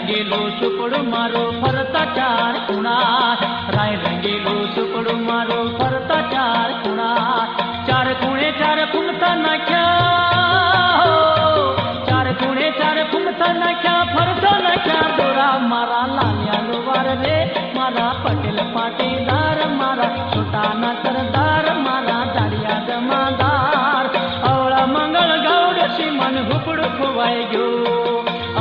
रंगीलो सुपड़ू मारो फरता चार खुणा राय रंगीलो सुपड़ू मारो फरता चार खुणा चार खूणे चार फुमता नाख्या चार खूणे चार फुमता नाख्या फरता नाख्या दोरा मारा लालिया लोवार रे मारा पटेल पाटीदार मारा छोटाना सरदार मारा दाड़िया जमादार अवळा मंगल गौडशी मन हुपड़ू खुवाई गयो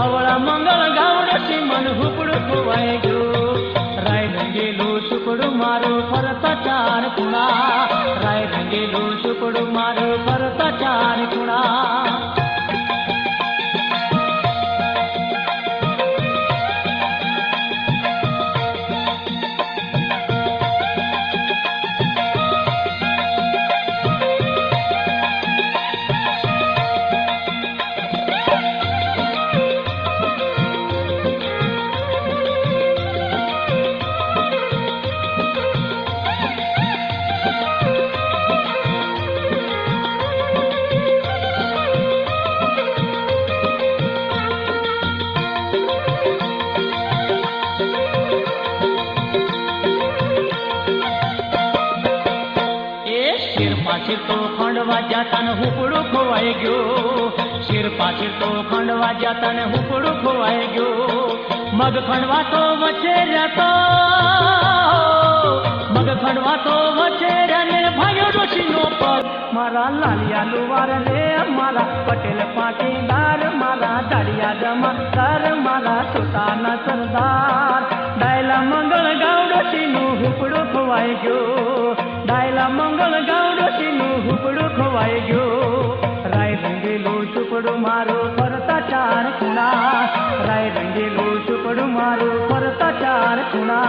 अवळा मंगल गौडशी मन हुपड़ू खुवाई गयो राय रंगीलो सुपड़ू मारो फरता चार खुणा राय रंगीलो सुपड़ू मारो फरता चार खुणा तो खंडवा जाता न हुपड़ू खोवाई गयो सिर पाछिर तो खंडवा जाता न हुपड़ू खोवाई गयो मग खंडवा तो वचे जाता मग खंडवा तो वचे ने भाग्यो डोशीनो पर मारा लालिया लुवार रे मारा पटेल पाटीदार मारा दाड़िया जमादार मारा छोटाना सरदार डायला मंगल गौडशीनो हुपड़ू खोवाई गयो डायला मंगल गौडशीनो हुपड़ू खोवाई गयो राय रंगीलो सुपड़ू मारो फरता चार खुणा राय रंगीलो सुपड़ू मारो फरता चार खुणा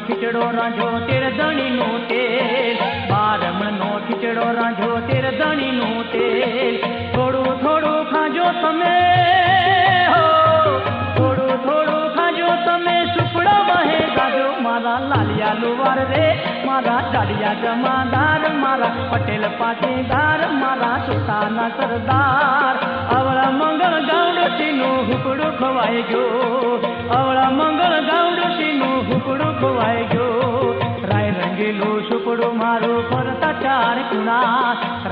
खिचड़ो रांझो तेरे धणी नो तेल बारमण नो खिचड़ो रांझो तेरे धणी नो तेल थोड़ू थोड़ू खाजो तमे हो थोड़ू थोड़ू खाजो तमे सुपड़ो वहे गाजो मारा लालिया लुवार रे मारा दाड़िया जमादार मारा पटेल पाटीदार मारा छोटाना सरदार अवळा मंगल गौडशीनो हुपड़ू खोवाई गयो अवळा मंगल गौडशीनो हुपड़ू खोवाई गयो राय रंगीलो सुपड़ू मारो फरता चार खुणा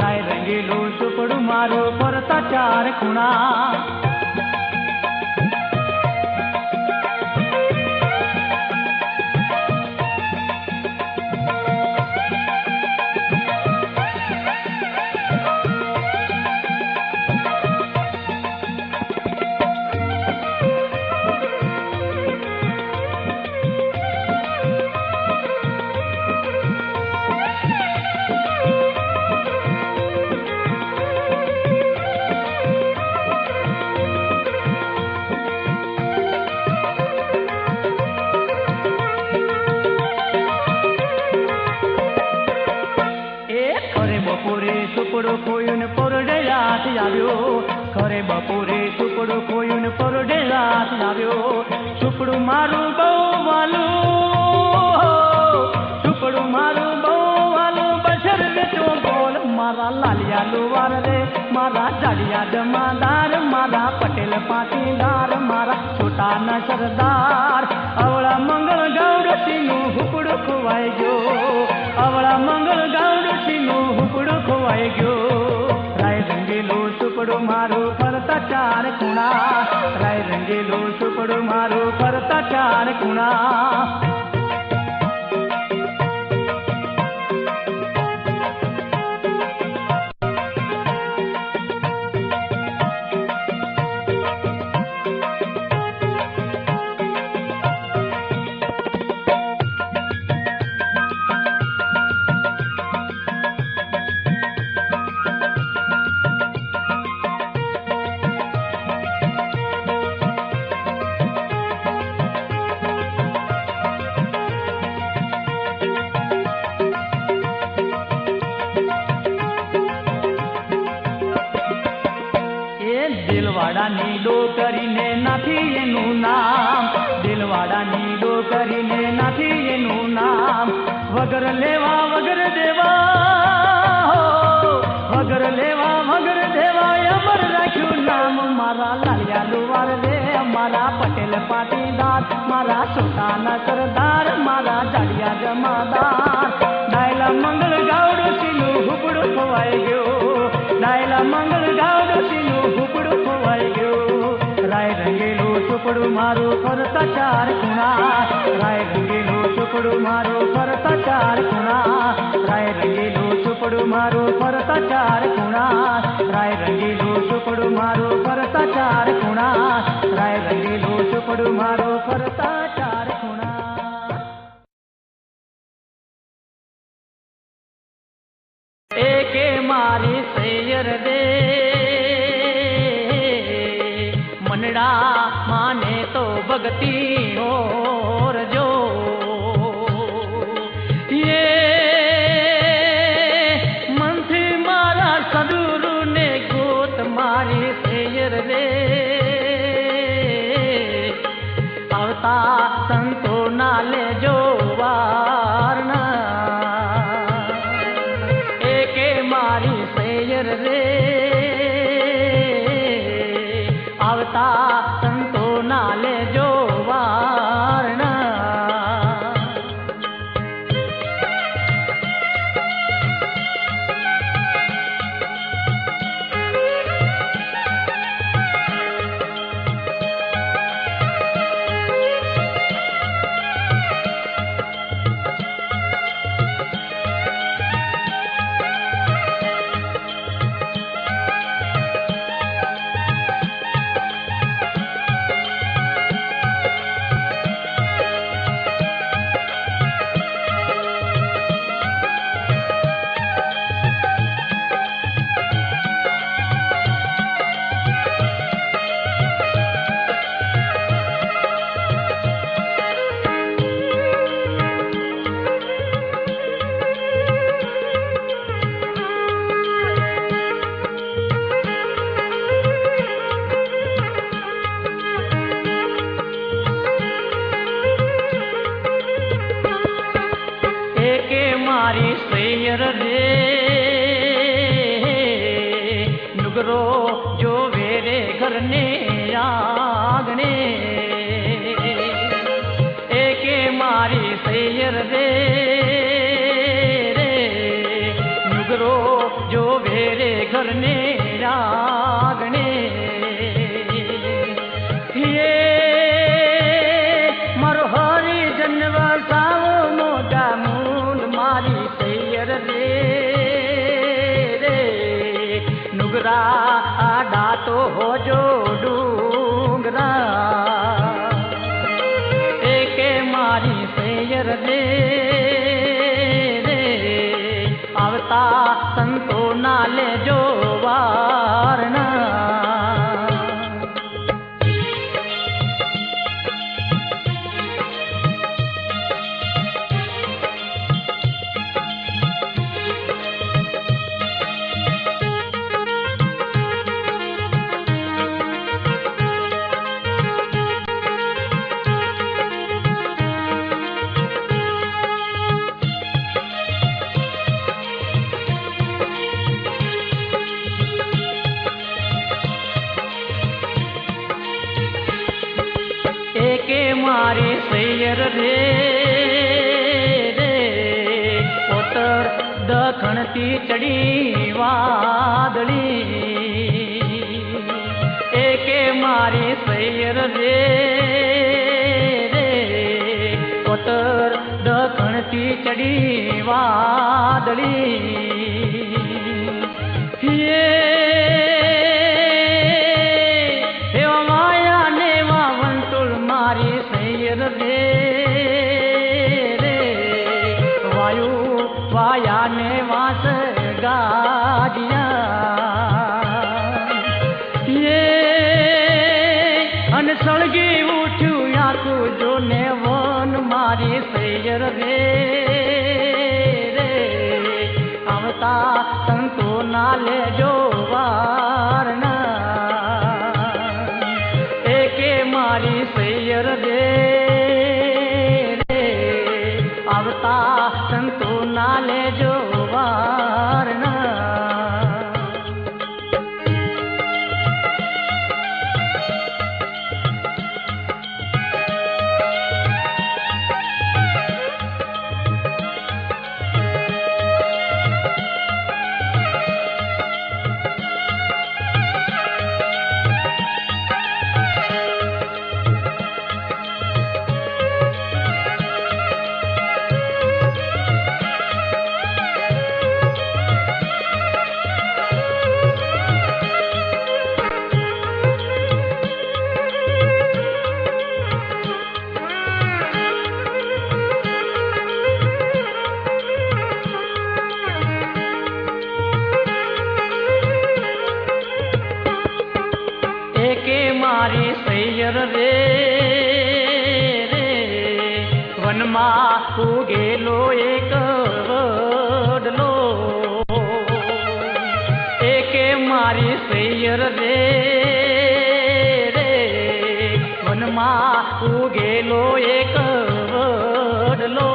राय रंगीलो सुपड़ू मारो फरता चार खुणा सुपड़ो खोयुन पोरडे रात जाव्यो खरे बपोरे सुपड़ो खोयुन पोरडे रात जाव्यो सुपड़ू मारू बो वालू सुपड़ू मारू बो वालू बशर बेचो बोल मारा लालिया लुवार रे मारा दाड़िया जमादार मारा पटेल पाटीदार मारा छोटाना सरदार अवळा मंगल गौडशीनो हुपड़ू खोवाई गयो अवळा मंगल गौडशीनो हुपड़ू खोवाई गयो राय रंगीलो सुपड़ू मारो फरता चार खुणा राय रंगीलो सुपड़ू मारो फरता चार खुणा વગર લેવા વગર દેવા વગર લેવા વગર દેવા અમર રાખ્યું નામ મારા લાલિયા લુવાર રે મારા પટેલ પાટીદાર મારા સોટાના સરદાર મારા જાડિયા જમાદાર ડાયલા મંગળ ગાવડું હુબડું ખોવાઈ ગયું ડાયલા મંગળ ગાવડું હુબડું ખોવાઈ ગયું રાય રંગેલું સુપડું મારું ફરતા ચાર ખૂણા રાય રંગેલું સુપડું મારું ફરતા ચાર ખૂણા રાય રંગેલું સુપડું મારું ફરતા ચાર ખૂણા રાય રંગેલું સુપડું મારું ફરતા ચાર ખૂણા રાય રંગેલું સુપડું મારું ફરતા ચાર ખૂણા એકે મારી સૈયર દે મનડા માને તો ભગતી ઓર જો મનથી મારા સદુરુ ને ગોત મારી સૈયર રે આવતા સંતો ના લેજો વારના એકે મારી સૈયર રે આવતા સંતો ના લેજો વારના મારી સૈયર રે નુગરો જોવે રે ઘરને આંગણે એકે મારી સૈયર રે નુગરો જોવે રે ઘરને આંગણે મારો હરી જન્મ સાવ મોટા મારી સૈયર રે નુગરા આડા તો હોજો ડુંગરા એકે મારી સૈયર રે આવતા સંતો ના લેજો વારના એકે મારી સૈયર રે પોતર દખણથી ચડી વાદળી એકે મારી સૈયર રે પોતર દખણથી ચડી વાદળી મારી સૈયર રે વાયુ વાયાને વાસ ગાજિયા અને સળગી ઉઠ્યું આખું જોને વન મારી સૈયર રે આવતા સંતો ના લેજો વારના એકે મારી સૈયર રે આવતા સંતો ના લેજો વારના. મારી સૈયર રે રે વનમાં ઉગેલો એક વડલો. એકે મારી સૈયર રે રે વનમાં ઉગેલો એક વડલો.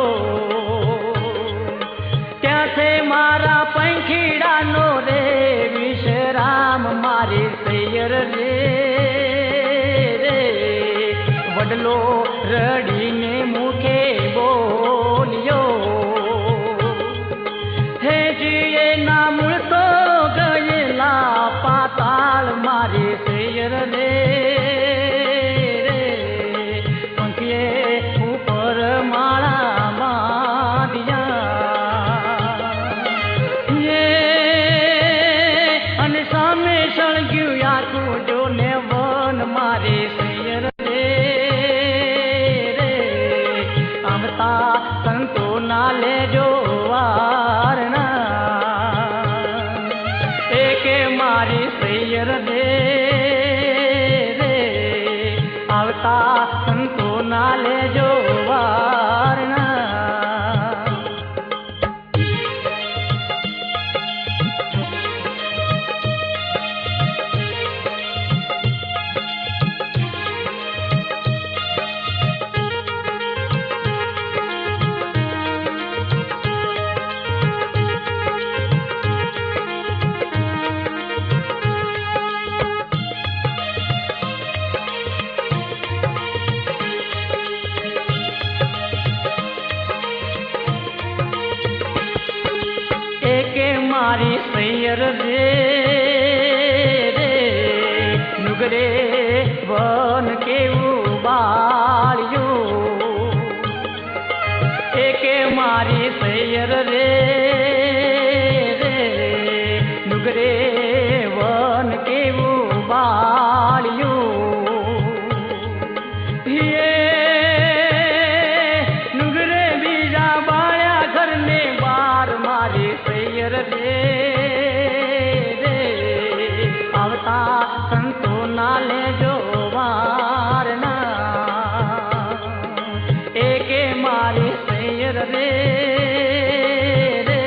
ત્યાંથી મારા પંખીડાનો રે વિશ્રામ મારી સૈયર રે વડલો રડીને મુખે બોલ્યો. હેજીએ ના મૂળ તો ગયેલા પાતાળ મારી સૈયર રે પંખીએ ઉપર માળા બાંધ્યા. અને સામે સળગ્યું આખું જોને વન મારી સૈયર સંતો ના લેજો વારના. એકે મારી સૈયર રે રે આવતા સંતો ના લેજો વારના. મારી સૈયર રે રે નુગરે વન કેવું બાળ્યું. એકે મારી સૈયર રે રે નુગરે વન કેવું બાળ્યું. નુગરે બીજા બાળ્યા ઘરને બાર મારી સૈયર રે આવતા સંતો ના લેજો વારના. એકે મારી સૈયર રે રે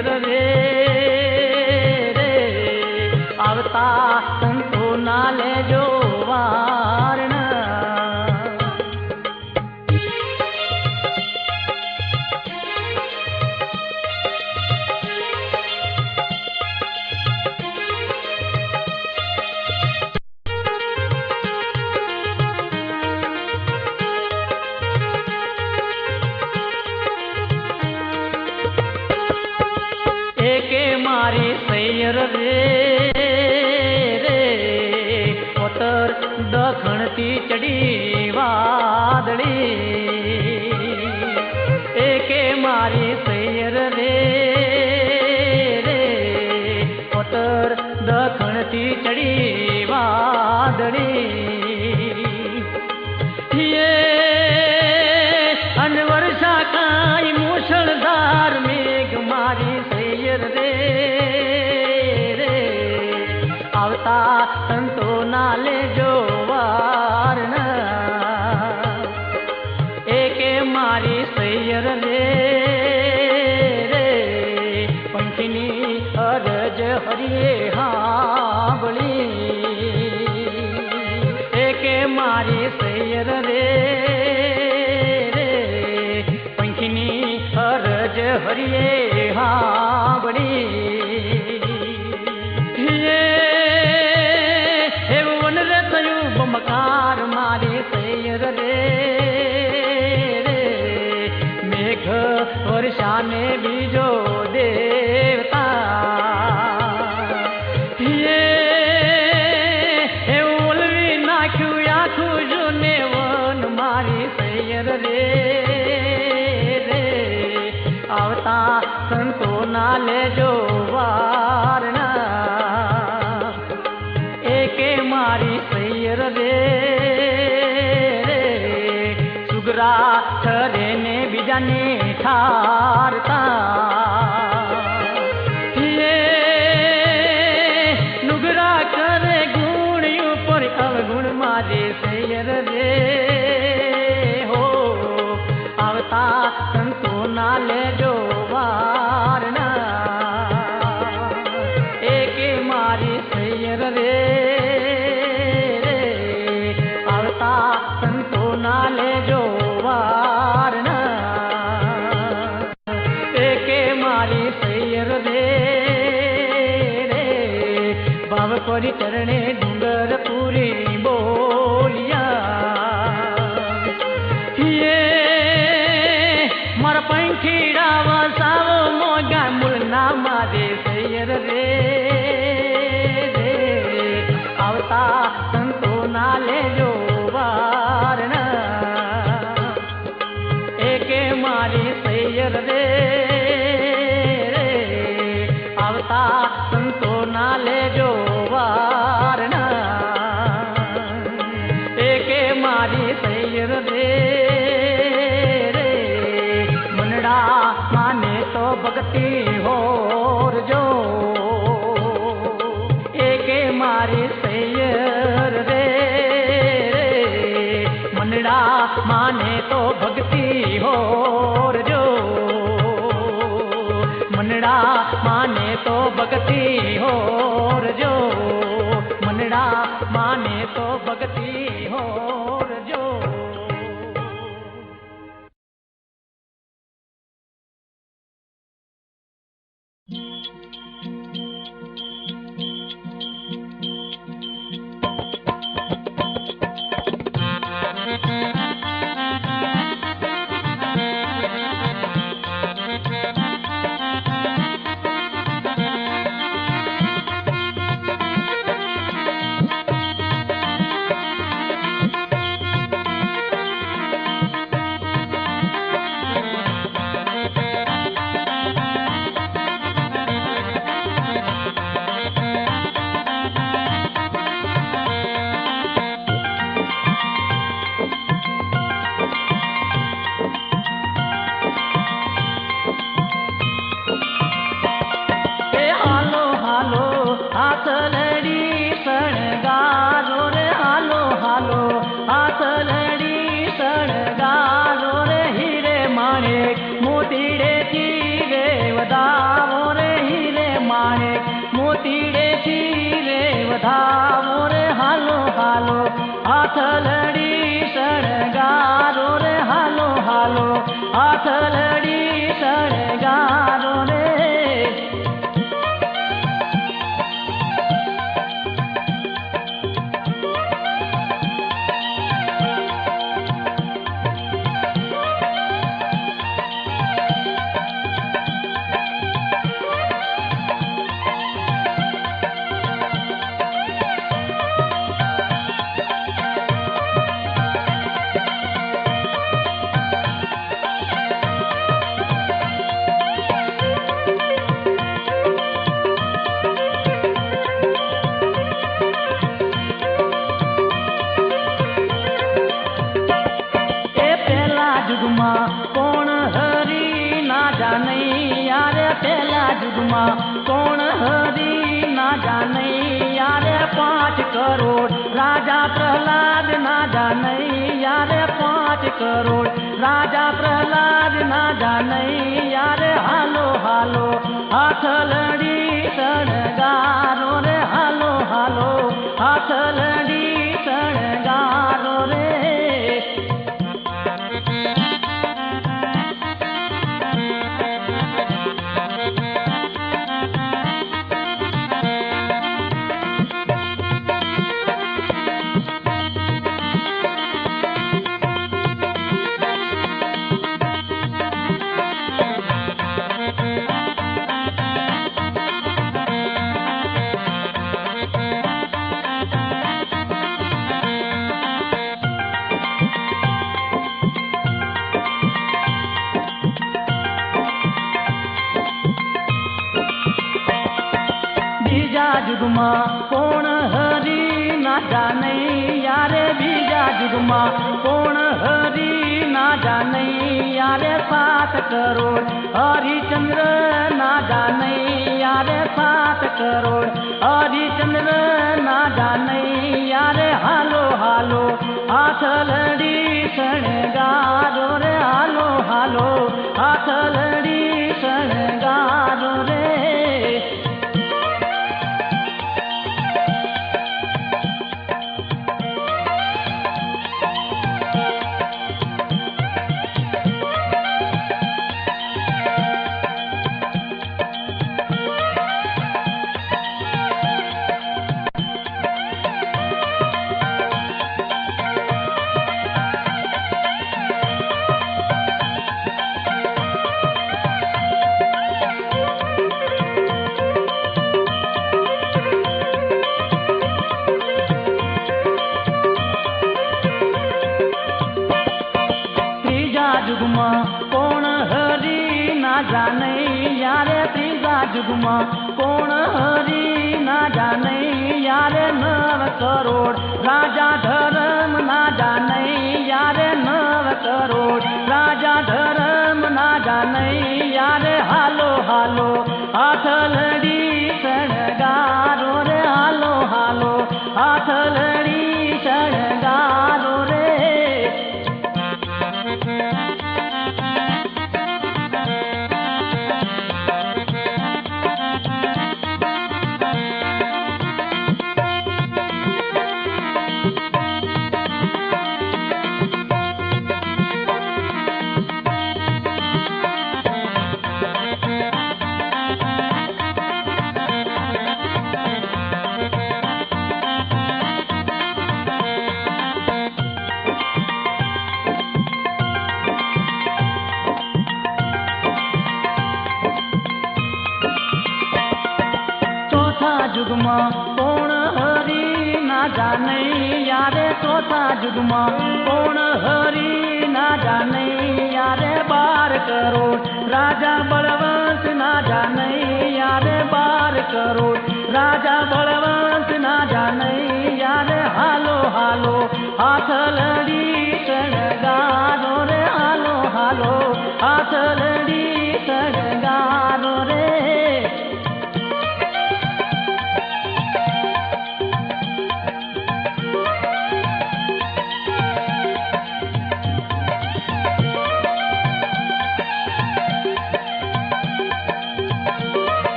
સૈયર રે રે આવતા સંતો ના લેજો વારણા એકે મારી સૈયર રે રે પોતર દખણથી ચડી વાદળી એકે મારી સૈયર રે રે પોતર દખણથી ચડી વાદળી અનવરસા કાંઈ મુસળધાર મેઘ મારી સૈયર રે રે આવતા સંતો ના લેજો વારણા એકે મારી સૈયર રે રે પંખીની અરજ હરિએ હાંભળી એકે મારી સૈયર રે અરજ હરિએ હાંભળી એવું વન રે થયું બમકાર મારી સૈયર રે રે મેઘ વર્ષાને બીજો દેવતા એવું ઓલવી નાખ્યું આખું જોને વન મારી સૈયર રે આવતા સંતો ના લેજો વારણા એકે મારી સૈયર રે રે સુગરા ઠરે ને બીજાને ઠારતા નુગરા કરે ગુણ ઉપર અવગુણ મારી સૈયર રે હો આવતા સંતો ના લેજો વારણા એકે મારી સૈયર રે રે આવતા સંતો ના લેજો વારણા એકે મારી સૈયર રે રે ભાવ કરી ચરણે ડુંગર પૂરી બોલિયા મારા પંખીડા વસાવો મોગા મૂળના મારે સૈયર રે રે આવતા સંતો ના લેજો વારણા એકે મારી સૈયર રે રે આવતા સંતો ના લેજો વારણા એકે મારી સૈયર રે માને તો ભક્તિ હોરજો એકે મારી સૈયર રે મનડા માને તો ભક્તિ હોરજો મનડા માને તો ભક્તિ હોરજો મનડા માને તો ભક્તિ હોરજો આથલડી શણગારો રે હાલો હાલો, આથલડી શણગારો રે. કોણ હરી ના જાને યારે, પેલા જુગમાં કોણ હરી ના જાને યારે, 5 કરોડ રાજા પ્રહલાદ ના જાને યારે, 5 કરોડ રાજા પ્રહલાદ ના જાને યારે. હાલો હાલો આથલડી શણગારો રે હાલો હાલો, આથલડી શણગારો રે. બીજા જુગમાં કોણ હરી ના જાને યારે, બીજા જુગમાં કોણ હરી ના જાને યારે, 7 કરોડ હરિચંદ્ર ના જાને યારે, 7 કરોડ હરિચંદ્ર ના જાને યારે. હાલો હાલો આથલડી શણગારો રે હાલો હાલો, આથલડી શણગારો રે. જુગમાં કોણ હરી ના જાને યારે, ત્રીજા જુગમાં કોણ હરી ના જાને યારે, 9 કરોડ રાજા ધર્મ ના જાને યારે, 9 કરોડ રાજા ધર્મ ના જાને યારે. હાલો હાલો આથલડી શણગારો રે હાલો હાલો, આથલડી શણગારો રે. જુગમાં કોણ હરી ના જાને યારે, 4થા જુગમાં કોણ હરી ના જાને યારે, 12 કરોડ રાજા બળવંત ના જાને યારે, 12 કરોડ રાજા બળવંત ના જાને યારે. હાલો હાલો આથલડી શણગારો રે હાલો હાલો, આથલડી શણગારો રે.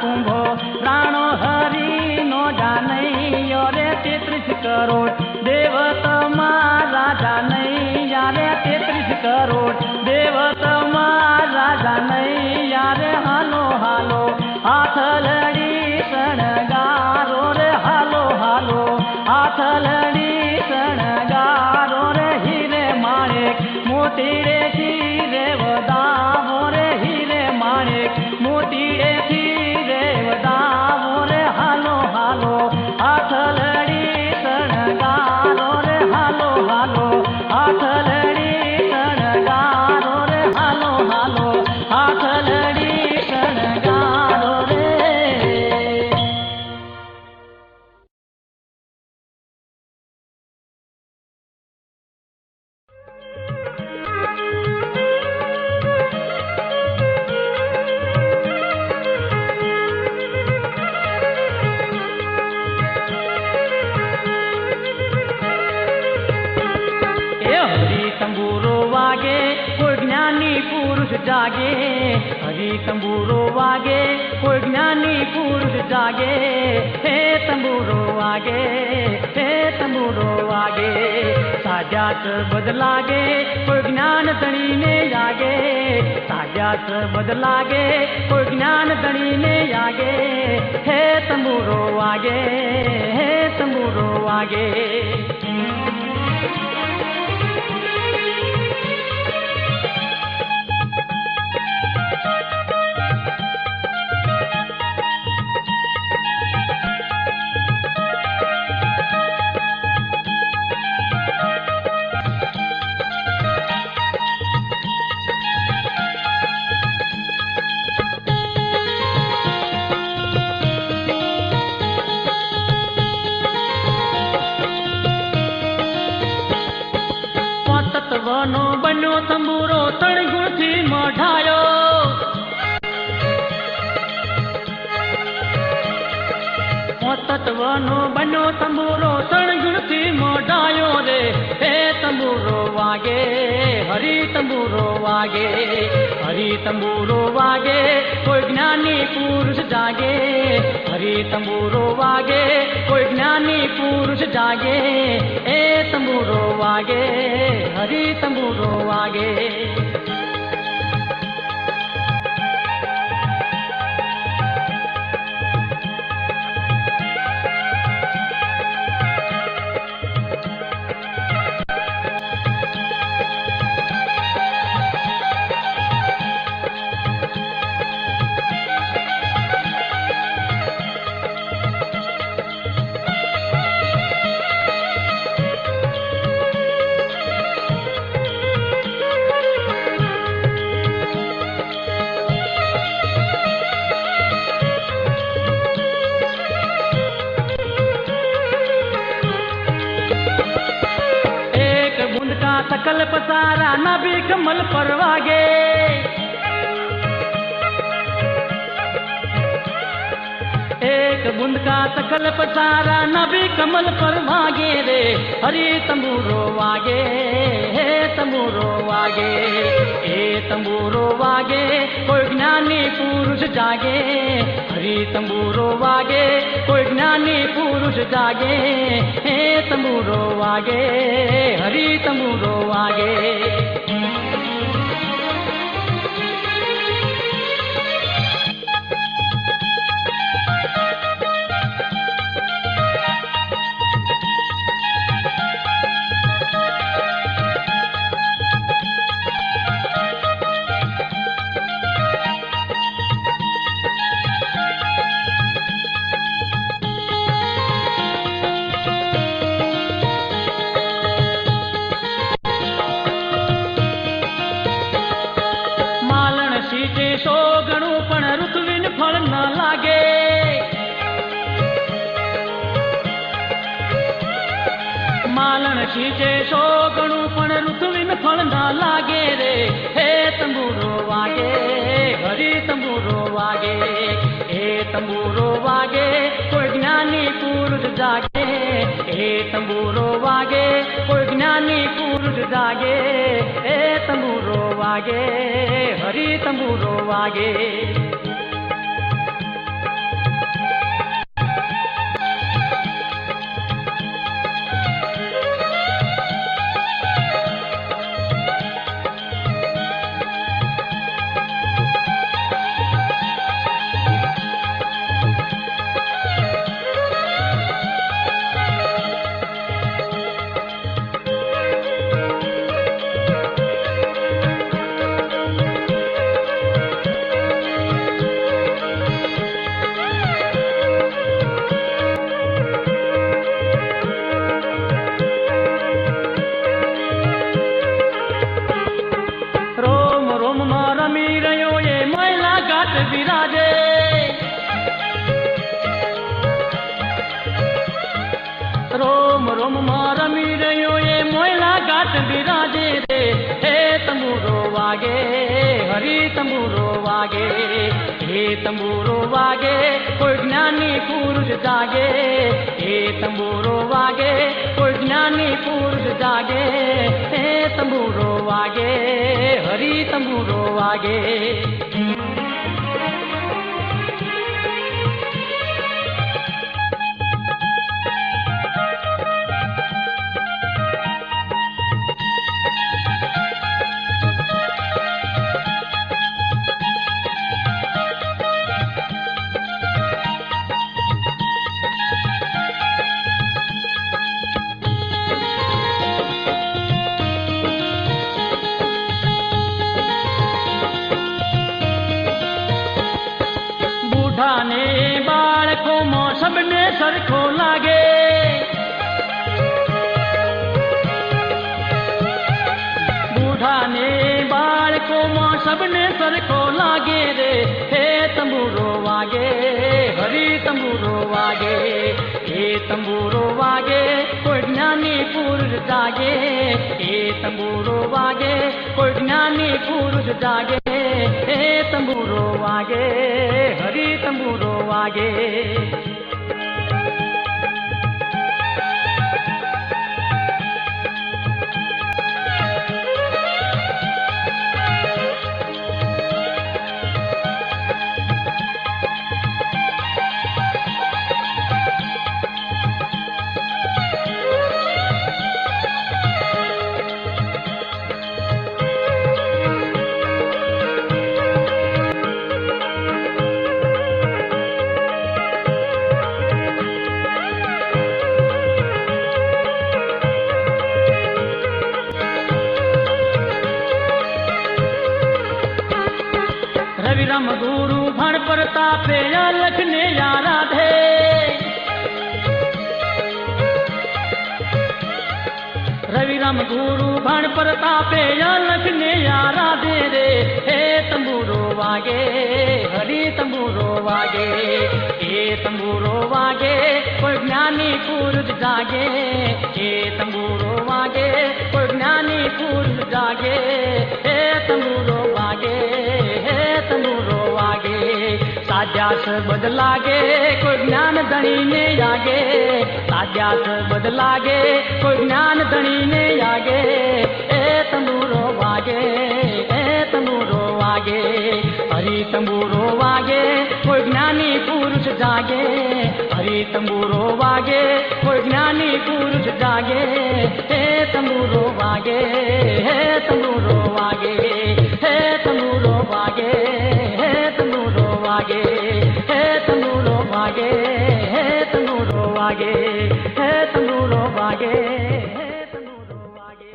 कुंभो राणो हरि नो जानैया रे 33 करोड़ देव तमारा जानैया रे 33 करोड़ देव तमारा जानैया रे हालो हालो हाथ लड़ी शणगारो रे हालो हालो हाथ लड़ी शणगारो रे हीरे माणिक मोतीड़े हीरे वदावो रे हीरे माणिक मोतीड़े हीरे वदावो रे हालो हालो हाथ लड़ी शणगारो रे हालो हालो हाथ लड़ी शणगारो रे हालो हालो हाथ लड़ी शणगारो रे। हरि तंबूरो वागे कोई ज्ञानी पुरुष जागे हरि तंबूरो वागे कोई ज्ञानी पुरुष जागे हे तंबूरो वागे हे तंबूरो वागे साजात बदलागे कोई ज्ञान धनी ने जागे साजात बदलागे कोई ज्ञान धनी ने जागे हे तंबूरो वागे हे तंबूरो वागे। तत्वनो बनो तंबूरो तण गुण थी मढ़ायो तत्वनो बनो तंबूरो तण गुण थी मढ़ायो रे हे तंबूरो वागे हरि तंबूरो वागे हरि तंबूरो वागे कोई ज्ञानी पुरुष जागे हरि तंबूरो वागे कोई ज्ञानी पुरुष जागे ए तंबूरो वागे हरि तंबूरो वागे। सकल पसारा नबी कमल पर वागे एक बूंद का सकल पसारा नबी कमल पर वागे रे हरि तंबूरो वागे हे तंबूरो वागे ए तंबूरो वागे कोई ज्ञानी पुरुष जागे हरि तंबूरो वागे कोई ज्ञानी पुरुष जागे हे तंबूरो वागे हरि तंबूरो वागे। शीजे सो गणु पण ऋतुविन फल न लागे मालन शीजे सो गणु पण ऋतुविन फल न लागे रे हे तंबूरो वागे हरि तंबूरो वागे हे तंबूरो वागे कोई ज्ञानी पुरुष जागे हे तंबूरो वागे कोई ज्ञानी पुरुष जागे हे तंबूरो वागे हरि तंबूरो वागे। मंगयो ये मोयला घाट बिराजे रे, हे तंबूरो वागे हरि तंबूरो वागे, हे तंबूरो वागे कोई ज्ञानी पुरुष जागे, हे तंबूरो वागे कोई ज्ञानी पुरुष जागे, हे तंबूरो वागे हरि तंबूरो वागे। ने बाळको मो सबने सरखो लागे, बूढ़ा ने बाळको मो सबने सरखो लागे रे, हे तंबूरो वागे हरि तंबूरो वागे, हे तंबूरो वागे कोई ज्ञानी पुरुष जागे, हे तंबूरो वागे कोई ज्ञानी पुरुष जागे, हे तंबूरो वागे हरि तंबूरो वागे। रविराम गुरु भण प्रतापे लखने या राधे, रविराम गुरु भण प्रतापे लखने या राधे रे, हे तंबूरो वागे हरि तंबूरो वागे, हे तंबूरो वागे कोई ज्ञानी पुरुष जागे, हे तंबूरो वागे कोई ज्ञानी पुरुष जागे, हे तंबूरो वागे तंबूरो वागे, साध्यास बदलागे कोई ज्ञान धनी ने आगे, साध्यास बदलागे कोई ज्ञान धनी ने आगे, ए तंबूरो वागे तंबूरो वागे, हरि तंबूरो वागे कोई ज्ञानी पुरुष जागे, हरि तंबूरो वागे कोई ज्ञानी पुरुष जागे, हे तंबूरो वागे तंबूरो वागे, हे तंबूरो वागे तंबूरो वागे, हे तंबूरो वागे तंबूरो वागे, हे तंबूरो वागे तंबूरो वागे।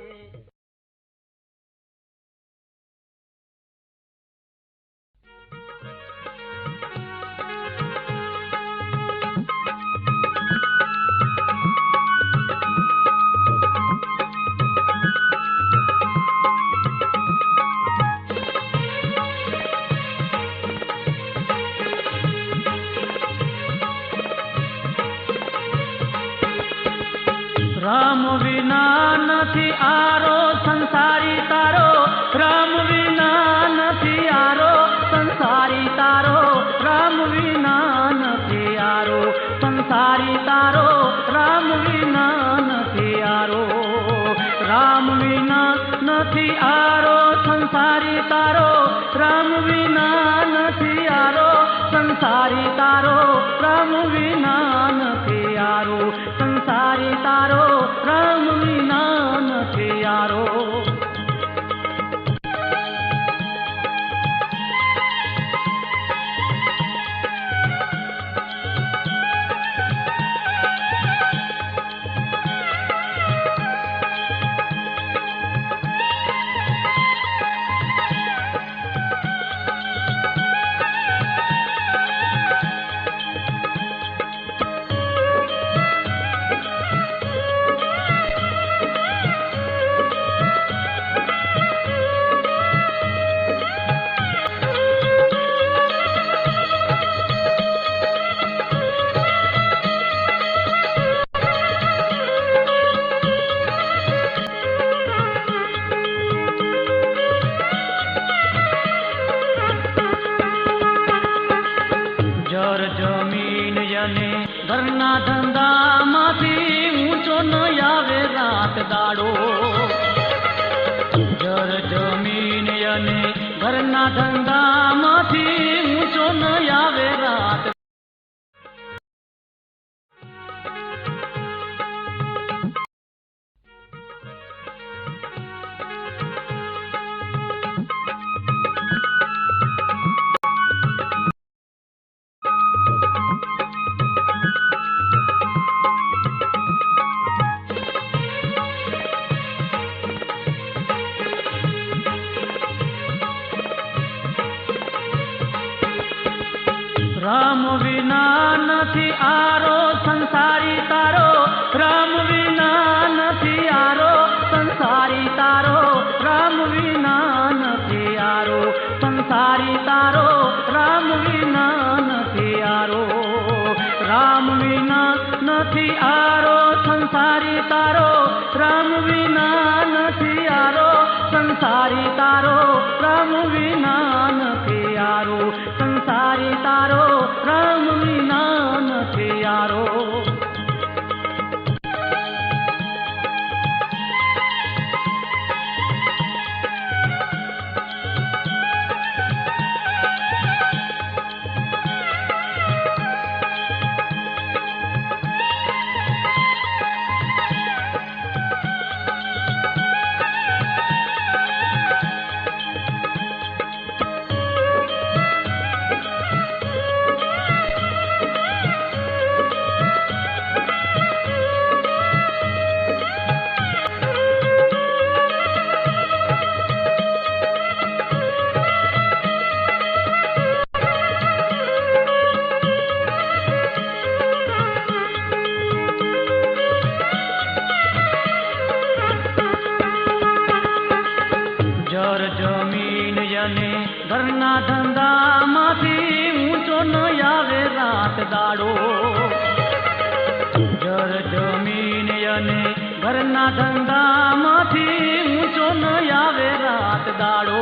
राम विना નથી આરો સંસારી તારો, રામ વિના નથી આરો સંસારી તારો, રામ વિના નથી આરો સંસારી તારો, રામ વિના નથી આરો, રામ વિના નથી આરો સંસારી તારો, રામ વિના નથી આરો સંસારી તારો, રામ વિના નથી આરો સંસારી તારો, રામ વિના નથી આરો। જર જમીન અને ઘરના ધંધામાંથી ઊંચો ન આવે રાત દાડો. જર જમીન અને ઘરના ધંધામાંથી ઊંચો ન આવે રાત. રામ વિના નથી આરો સંસારી તારો. રામ વિના નથી આરો સંસારી તારો. રામ વિના નથી આરો સંસારી તારો. રામ વિના નથી આરો. રામ વિના નથી આરો સંસારી તારો. રામ વિના નથી આરો સંસારી તારો. રામ વિના નથી આરો સંસારી તારો. રામ વિના નથી આરો. જર જમીન અને ઘરના ધંધામાંથી ઊંચો ન આવે રાત દાડો. જર જમીન અને ઘરના ધંધામાંથી ઊંચો ન આવે રાત દાડો.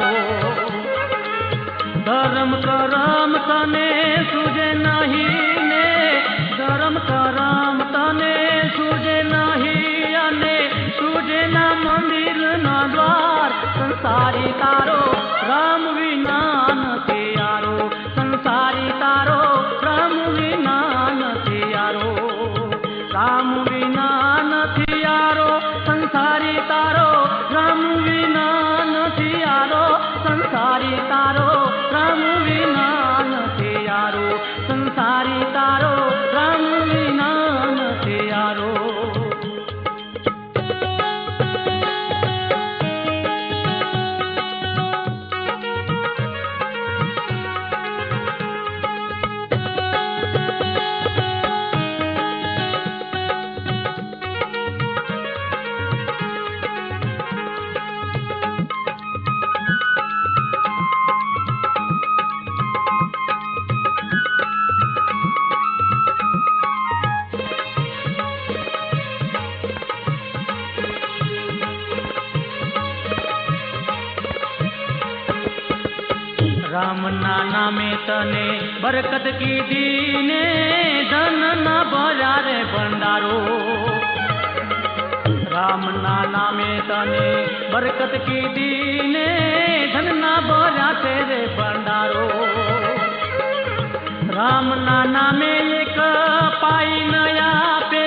ધર્મ કરમ તને સૂજે નહીં ને. ધર્મ કરમ તને સૂજે નહીં અને સૂજે ના મંદિર ના દ્વાર. સંસારી તારો રામ વિના નથી આરો સંસારી તારો. રામ વિના નથી આરો. રામ વિના નથી આરો સંસારી તારો. રામ વિના નથી આરો સંસારી તારો. રામ વિના નથી આરો સંસારી તારો. રામ વિના નથી આરો. રામના નામે તને બરકત કીધી ને ધન ના ભર્યા રે ભંડારો. રામના નામે તને બરકત કીધી ને ધન ના ભર્યા છે રે ભંડારો. રામના નામે એક પાઈ ન આપે.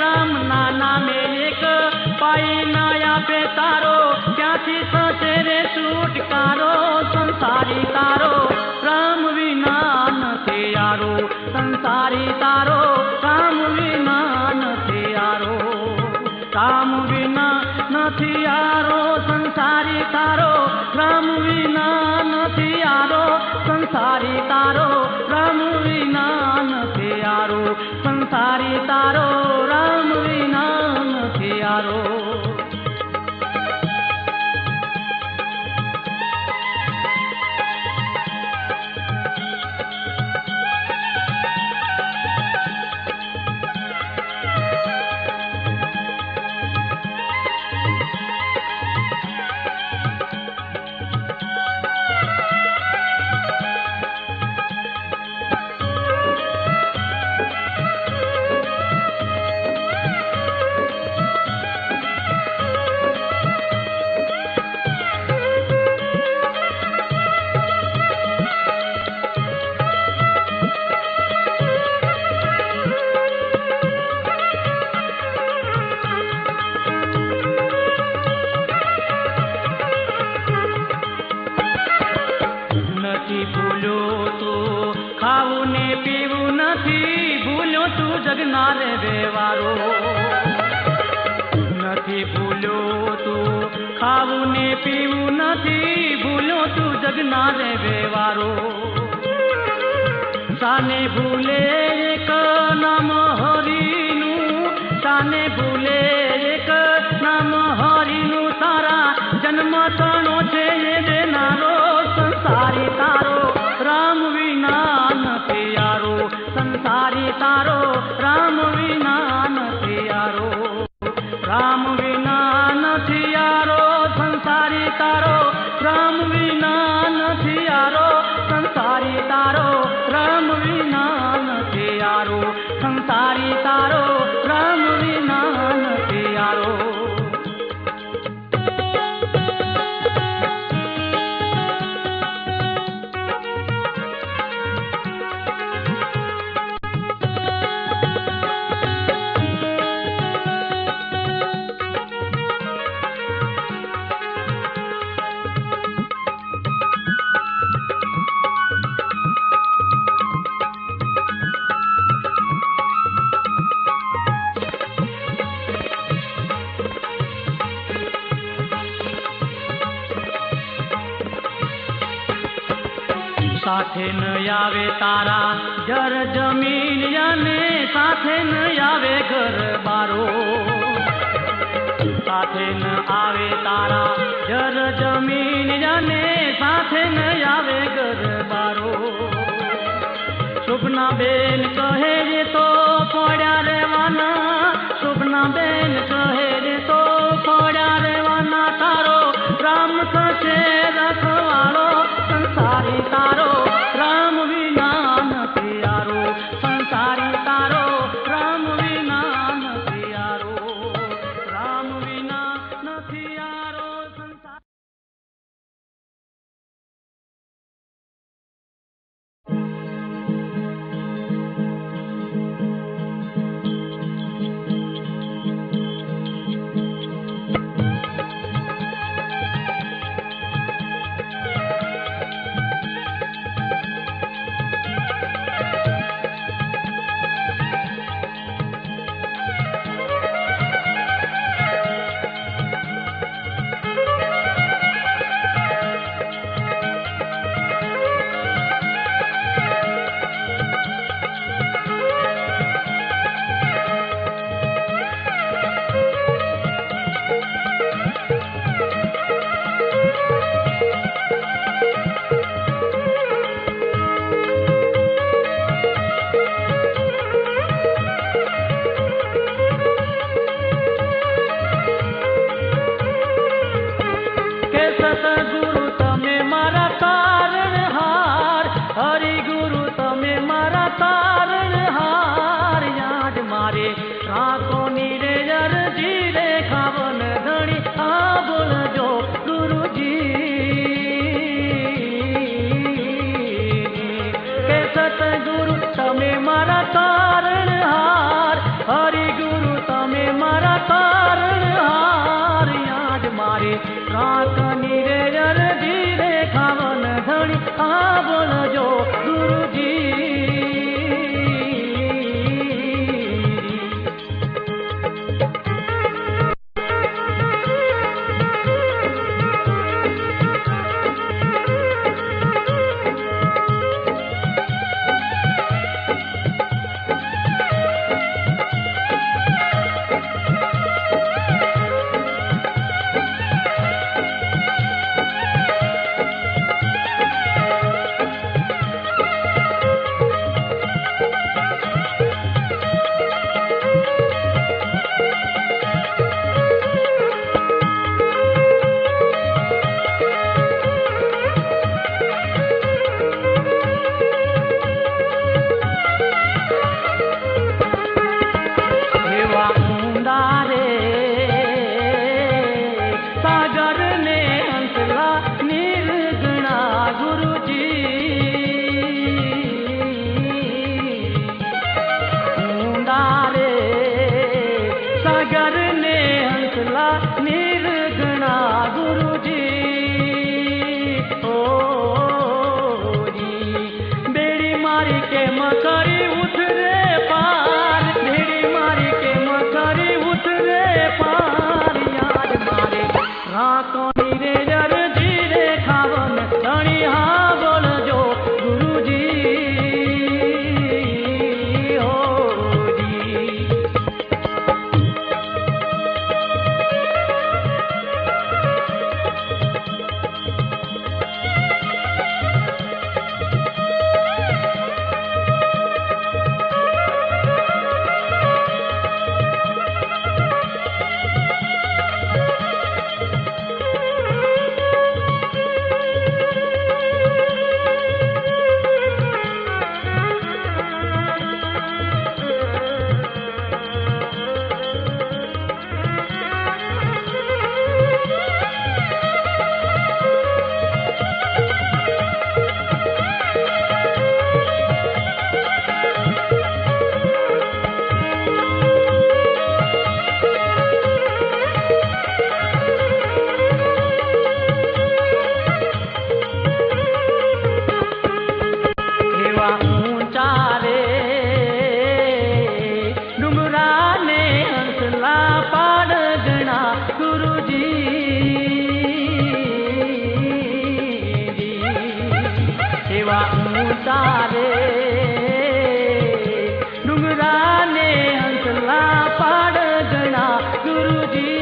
રામના નામે એક પાઈ ન આપે તારો. ક્યાંથી થશે રે છુટકારો સંસારી તારો. રામ વિના નથી આરો સંસારી તારો. રામ વિના નથી આરો. રામ વિના નથી આરો સંસારી તારો. રામ વિના નથી આરો સંસારી તારો. રામ વિના નથી આરો સંસારી તારો. રામ વિના નથી આરો. પીવું નથી ભૂલ્યો તું જગના રે વેવારો નથી ભૂલ્યો તું ખાવું ને પીવું નથી ભૂલ્યો તું જગના રે વેવારો શાને ભૂલે એક નામ હરિનું શાને ભૂલે એક નામ હરિનું તારા જન્મ તણો છે એ દેનારો સંસારી તારો રામ વિના નથી યારો સંસારી તારો રામ વિના નથી યારો રામ વિના નથી યારો સંસારી તારો રામ વિના નથી યારો સંસારી તારો રામ વિના નથી યારો સંસારી તારો રામ વિના નથી યારો સાથે ન આવે તારા જર જમીન યાને સાથે ન આવે ઘર બારો સાથે ન આવે તારા જર જમીન યાને સાથે ન આવે ઘર બારો શુભના બેન કહે રે તો પડ્યા રહેવાના શુભના બેન કહે રે તો પડ્યા રહેવાના તારો રામ થશે રખવાળો સંસારી તારો રામ વિના નથી યારો સંસારી તારો રામ વિના નથી યારો રામ વિના નથી યારો સંસાર સતગુરુ તમે મારા તારણહાર હરિગુરુ તમે મારા તારણહાર યાદ મારે રાખો નીરે અરજી રે ખાવન ધણી આ બોલજો ગુરુજી કે સતગુરુ તમે મારા તારણહાર હરિગુરુ તમે મારા તારણહાર યાદ મારે રાખની રે અરજી રે ખાવન ધણી આ બોલજો ગુરુજી मारी के मकरी उतरे पार, भेड़ी मारी के मकरी उतरे पार, याद मारे राको नीरे जर जीरे खावन धणी हा बोलजो गुरुजी हो जी। तारे डुंगरा ने हंसला पाड़ गणा गुरुजी।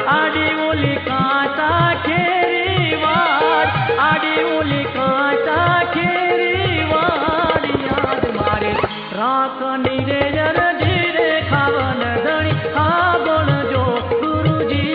आड़ी ओली कांटा खेरी वार, आड़ी ओली कांटा खेरी वार, याद मारे राख नीरे जर धीरे खावन धणी हा बोलजो गुरुजी।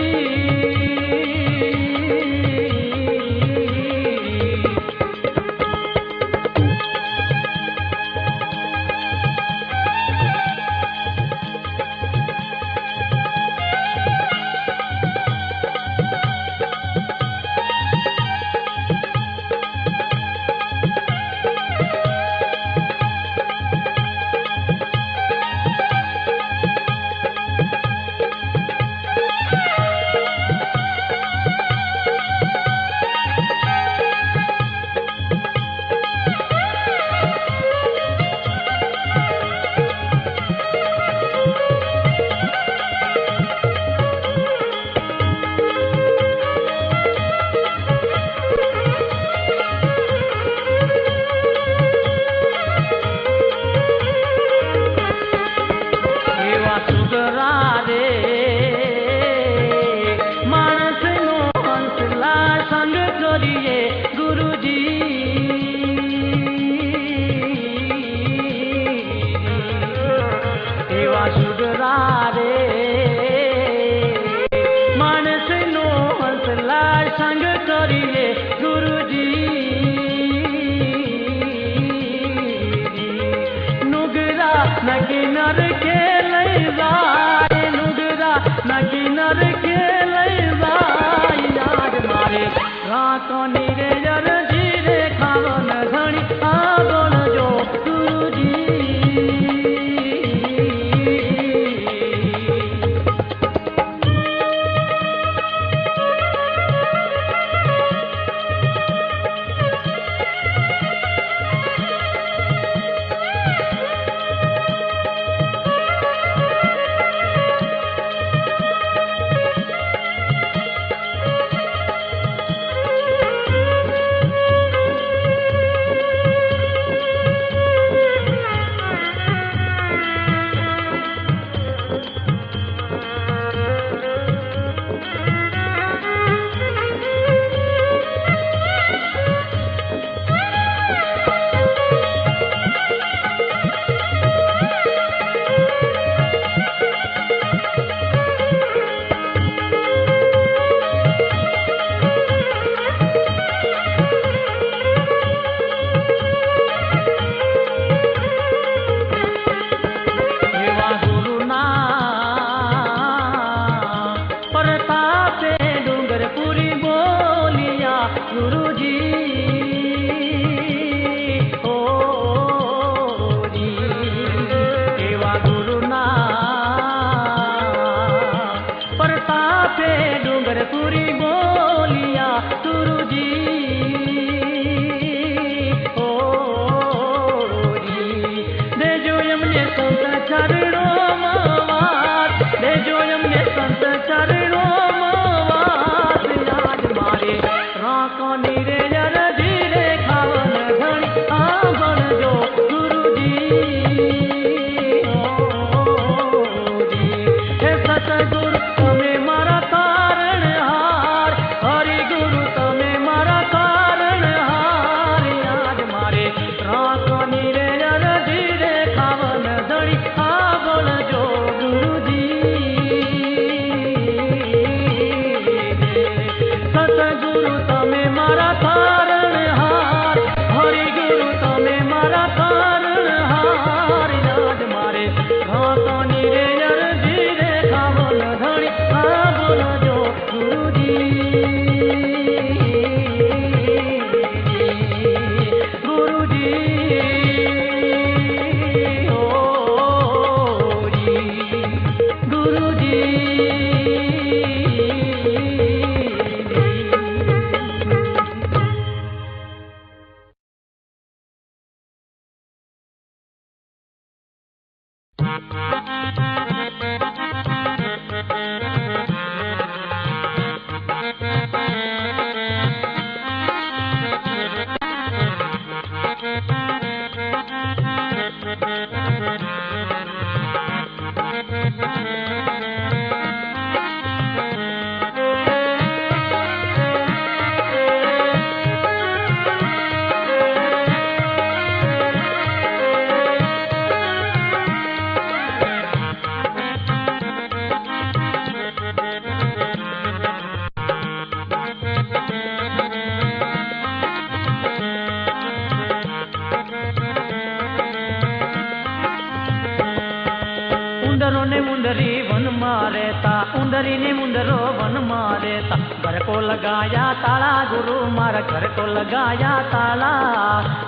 उंदरो ने मुंदरी वन मारेता, उंदरी ने मुंदरो वन मारेता। घर को लगाया ताला गुरु मारा, घर को लगाया ताला।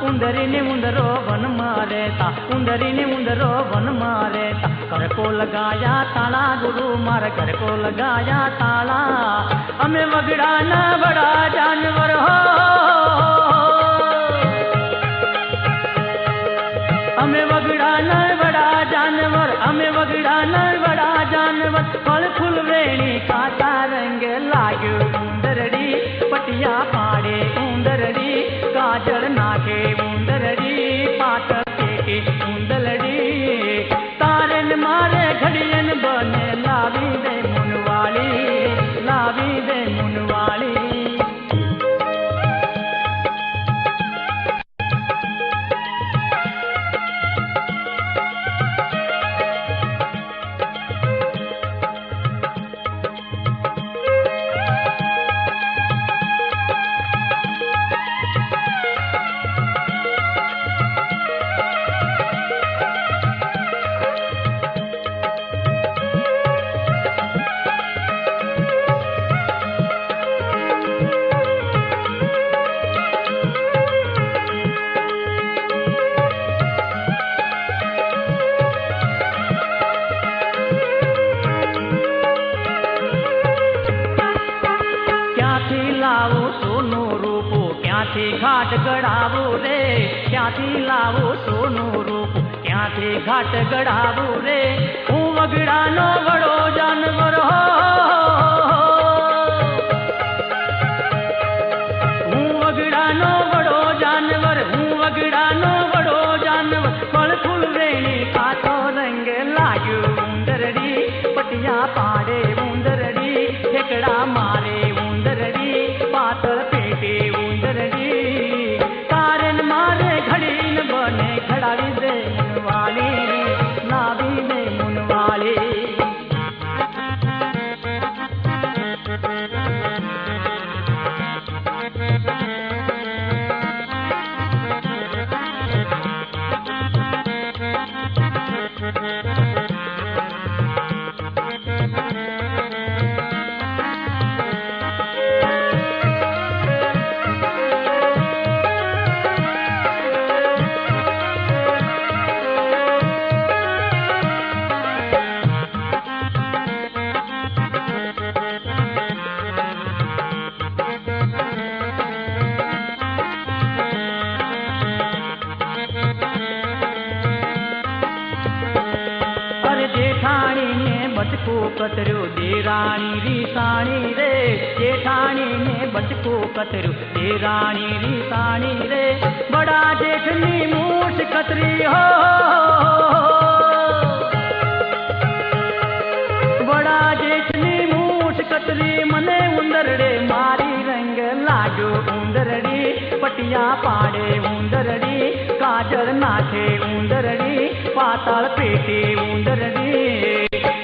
उंदरी ने मुंदरो वन मारेता, उंदरी ने मुंदरो वन मारेता। घर को लगाया ताला गुरु मारा, घर को लगाया ताला। हमें वगड़ा ना बड़ा जानवर हो, हमें वगड़ा ना बड़ा जानवर, हमें वगड़ा ना बड़ा जानवर। फल फूल वेणी काटा रंग लाग्यो उंदरड़ी, पटिया पाड़े उंदरड़ी। काजल नाके उंदरड़ी, पाट के उंदरड़ी। तारन मारे घड़ियन बने लावी दे मुनवाली, लावी दे मुनवाली। क्यांथी घाट गढ़ावू रे, क्यांथी लावू सोनू रूप, क्यांथी घाट गढ़ावू रे। हूँ वगड़ा नो बड़ो जानवर हो, हूँ वगड़ा नो बड़ो जानवर, हूँ वगड़ा नो बड़ो जानवर। फल फूल वेणी काटो रंग लाग्यो उंदरड़ी, पटिया पाड़े उंदरड़ी। ठेकड़ा मारे उंदरड़ी, पातल पेटे उंदरड़ी। तारन मारे घड़ीन बने खड़ावी दे मुनवाली, लावी दे मुनवाली। जेठाणी ने बचको कतरो देराणी रीसाणी रे, जेठाणी ने बचको कतरो देराणी रीसाणी रे। बड़ा जेठनी मूठ कतरी हो, बड़ा जेठनी मूठ कतरी। मने उंदरड़े मारी रंग लाग्यो उंदरड़ी, पटिया पाड़े उंदरड़ी। काजल नाखे उंदरड़ी, पाताल पेटे उंदरड़ी।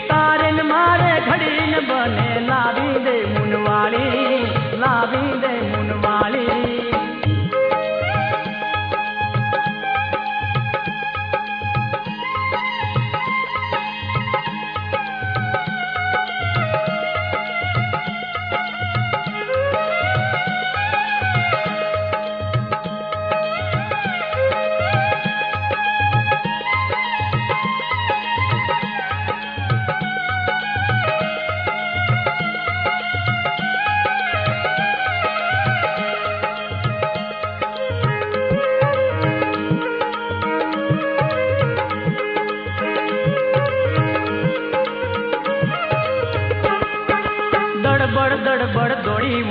तारन मारे घड़ीन बने लावी दे मुनवाली, लावी दे मुनवाली।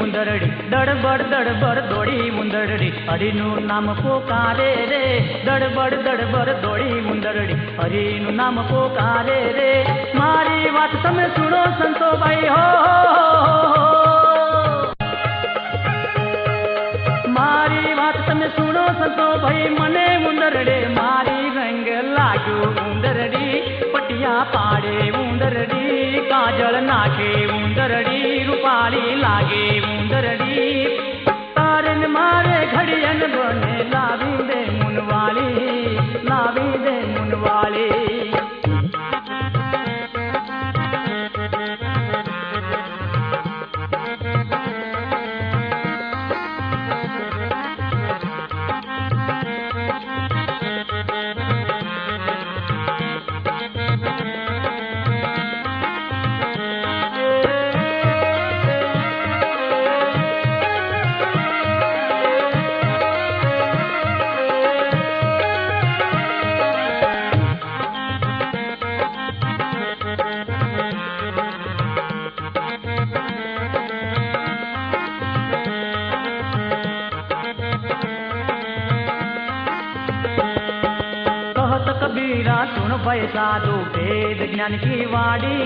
ઉંદરડી દડબડ દોડી ઉંદરડી હરિનું નામ પોકારે રે દડબડ દોડી ઉંદરડી હરિનું નામ પોકારે રે મારી વાત તમે સુણો સંતોભાઈ હો મારી વાત તમે સુણો સંતોભાઈ મને ઉંદરડે મારી રંગ લાગ્યો ઉંદરડી પટિયા પાડે ઉંદરડી કાજળ નાખે ઉંદરડી રૂપાળી લાગે ઉંદરડી તારે ને મારે ઘડિયન બને લાવી દે મુનવાળી कबीरा सुन भय साधु वेद ज्ञान की वाणी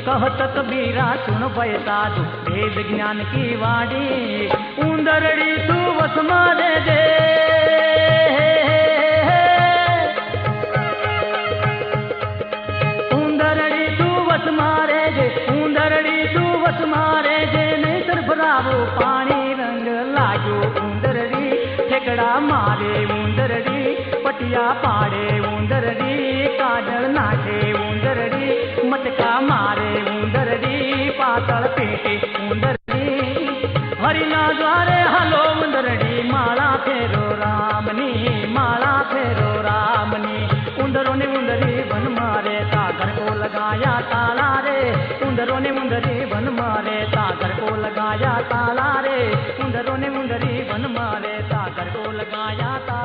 कहत कबीरा सुन भय साधु वेद ज्ञान की वाणी उंदरड़ी तू वस मारे दे उंदरड़ी तू वस मारे दे उंदरड़ी तू वस मारे दे नहीं तरफरावो पानी रंग लागो उंदरड़ी ठेकड़ा मारे उंदरड़ी पटिया पाड़े उंदरड़ी काजल नाचे उंदरड़ी मटका मारे उंदरड़ी पातल पेटे उंदरड़ी हरिना द्वारे हलो उंदरड़ी माला फेरो रामनी उंदरों ने उंदरी बन मारे सागर को लगाया ताला रे उंदरों ने उंदरी बन मारे सागर को लगाया ताला रे उंदरों ने उंदरी बन मारे सागर को लगाया ताला